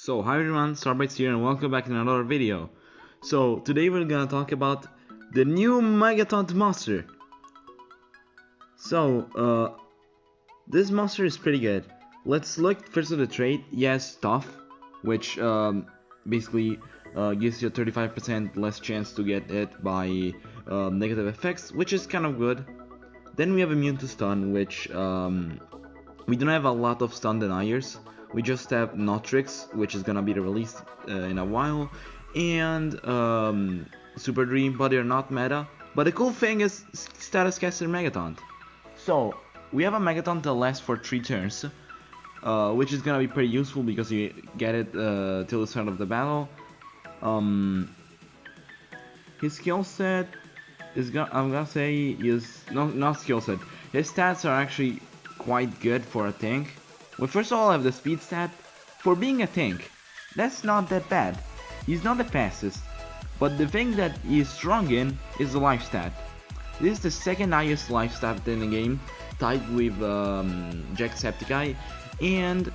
So hi everyone, Starbites here and welcome back to another video. So today we're gonna talk about the new Megataunt monster. So this monster is pretty good. Let's look first at the trait. Yes, tough, which basically gives you a 35% less chance to get hit by negative effects, which is kind of good. Then we have immune to stun, which we don't have a lot of stun deniers. We just have Notrix, which is gonna be released in a while, and Super Dream, but they're not meta. But the cool thing is Status Caster Megataunt. So we have a Megataunt that lasts for 3 turns, which is gonna be pretty useful because you get it till the start of the battle. His skill set is I'm gonna say is not skill set. His stats are actually quite good for a tank. Well, first of all, I have the speed stat. For being a tank, that's not that bad. He's not the fastest, but the thing that he is strong in is the life stat. This is the second highest life stat in the game, tied with Jacksepticeye, and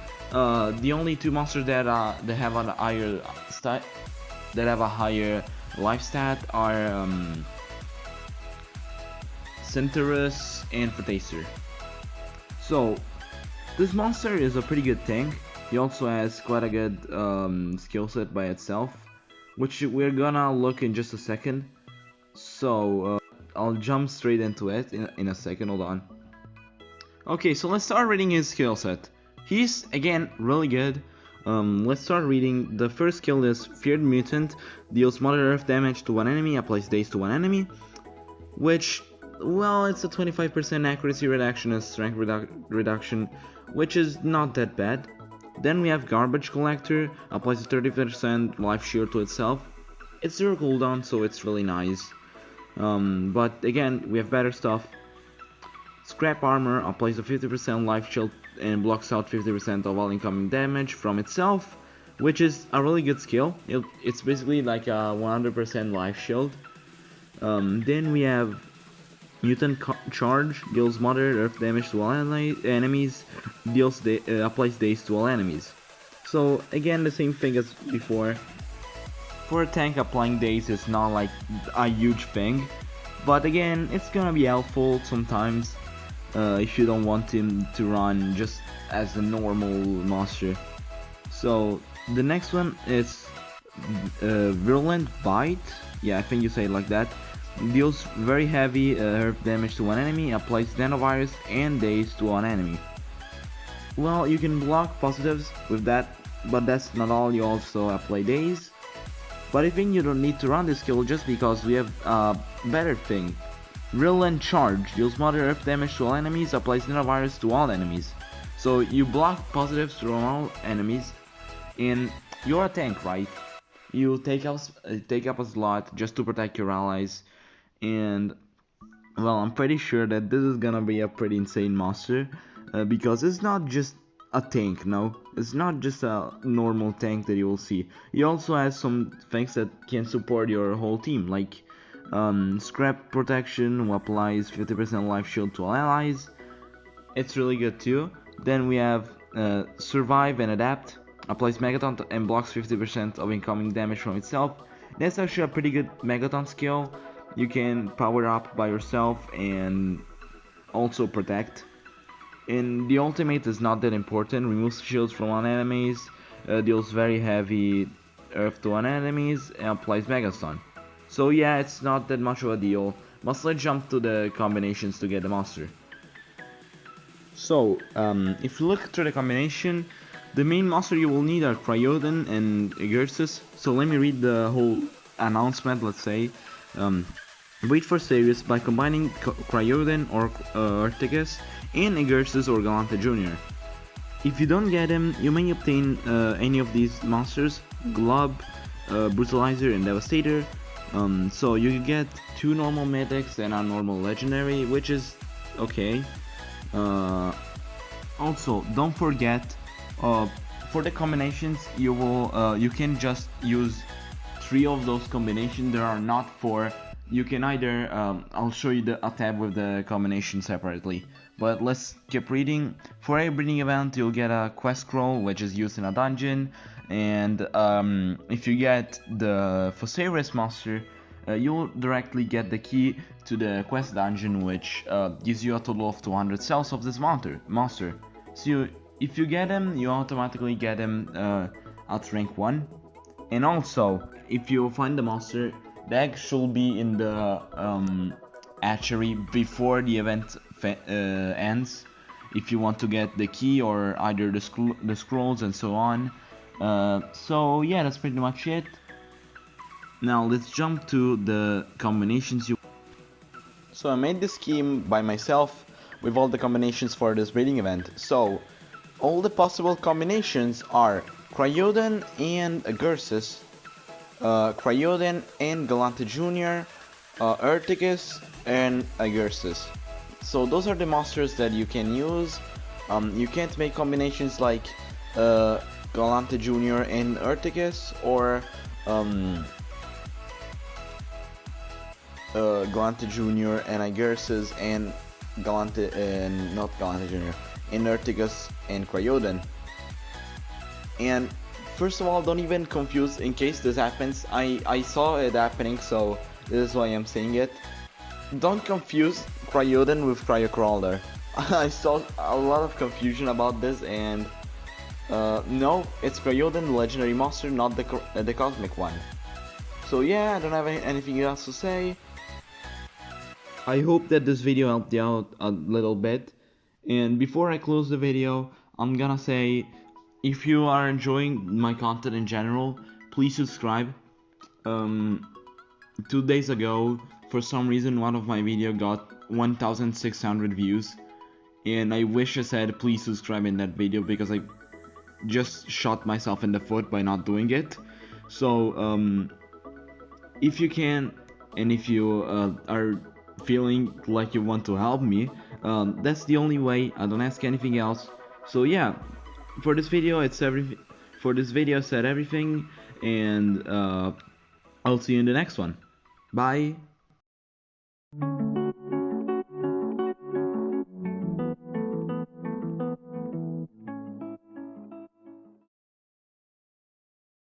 the only two monsters that have a higher stat, that have a higher life stat are Centaurus and Fatacer. So this monster is a pretty good tank. He also has quite a good skill set by itself, which we're gonna look in just a second. So I'll jump straight into it in a second, hold on. Okay, so let's start reading his skill set. He's, again, really good. Let's start reading. The first skill is Feared Mutant, deals moderate earth damage to one enemy, applies daze to one enemy, which, well, it's a 25% accuracy reduction and strength reduction, which is not that bad. Then we have Garbage Collector, applies a 30% life shield to itself. It's 0 cooldown, so it's really nice. But again, we have better stuff. Scrap Armor applies a 50% life shield and blocks out 50% of all incoming damage from itself, which is a really good skill. It's basically like a 100% life shield. Then we have Mutant Charge, deals moderate earth damage to all enemies, applies daze to all enemies. So again, the same thing as before. For a tank, applying daze is not like a huge thing, but again, it's gonna be helpful sometimes if you don't want him to run just as a normal monster. So the next one is Virulent Bite. Yeah, I think you say it like that. Deals very heavy earth damage to one enemy, applies Nanovirus and daze to one enemy. Well, you can block positives with that, but that's not all, you also apply daze. But I think you don't need to run this skill just because we have a better thing. Virulent Charge, deals moderate earth damage to all enemies, applies Nanovirus to all enemies. So you block positives from all enemies, and you're a tank, right? You take up a slot just to protect your allies. And well, I'm pretty sure that this is gonna be a pretty insane monster because it's not just a tank, no, it's not just a normal tank that you will see. He also has some things that can support your whole team, like Scrap Protection, who applies 50% life shield to all allies. It's really good too. Then we have Survive and Adapt, applies Megataunt and blocks 50% of incoming damage from itself. That's actually a pretty good Megataunt skill. You can power up by yourself and also protect. And the ultimate is not that important. Removes shields from one enemies, deals very heavy earth to one enemies, and applies Mega Stun. So yeah, it's not that much of a deal. But let's jump to the combinations to get the monster. So if you look through the combination, the main monster you will need are Cryodon and Egersis. So let me read the whole announcement. Let's say. Wait for Sirius by combining Cryodon or Articus and Egersis or Galante Jr. If you don't get him, you may obtain any of these monsters, Glob, Brutalizer and Devastator. So you get 2 normal mythics and a normal legendary, which is okay. Also, don't forget, for the combinations, you can just use 3 of those combinations. There are not 4. You can either, I'll show you a tab with the combination separately. But let's keep reading. For every breeding event, you'll get a quest scroll, which is used in a dungeon. and if you get the Phosphorus monster, you'll directly get the key to the quest dungeon, which gives you a total of 200 cells of this monster. So if you get him, you automatically get him at rank 1. And also, if you find the monster, the egg should be in the hatchery before the event ends, if you want to get the key or either the scrolls and so on. So yeah, that's pretty much it. Now let's jump to the combinations you... So I made this scheme by myself with all the combinations for this breeding event. So all the possible combinations are Cryodon and Agursus, Cryodon and Galante Jr., Urticus and Agursus. So those are the monsters that you can use. You can't make combinations like Galante Jr. and Urticus, or Galante Jr. and Agursus and Galante and not Galante Jr. and Urticus and Cryodon. And first of all, don't even confuse, in case this happens. I saw it happening, so this is why I'm saying it. Don't confuse Cryodon with Cryocrawler. I saw a lot of confusion about this, and no, it's Cryodon, the legendary monster, not the cosmic one. So yeah, I don't have anything else to say. I hope that this video helped you out a little bit. And before I close the video, I'm gonna say, if you are enjoying my content in general, please subscribe. 2 days ago, for some reason, one of my videos got 1,600 views, and I wish I said please subscribe in that video, because I just shot myself in the foot by not doing it. So if you can, and if you are feeling like you want to help me, that's the only way. I don't ask anything else. So yeah, for this video it's everything. For this video I said everything, and I'll see you in the next one. Bye.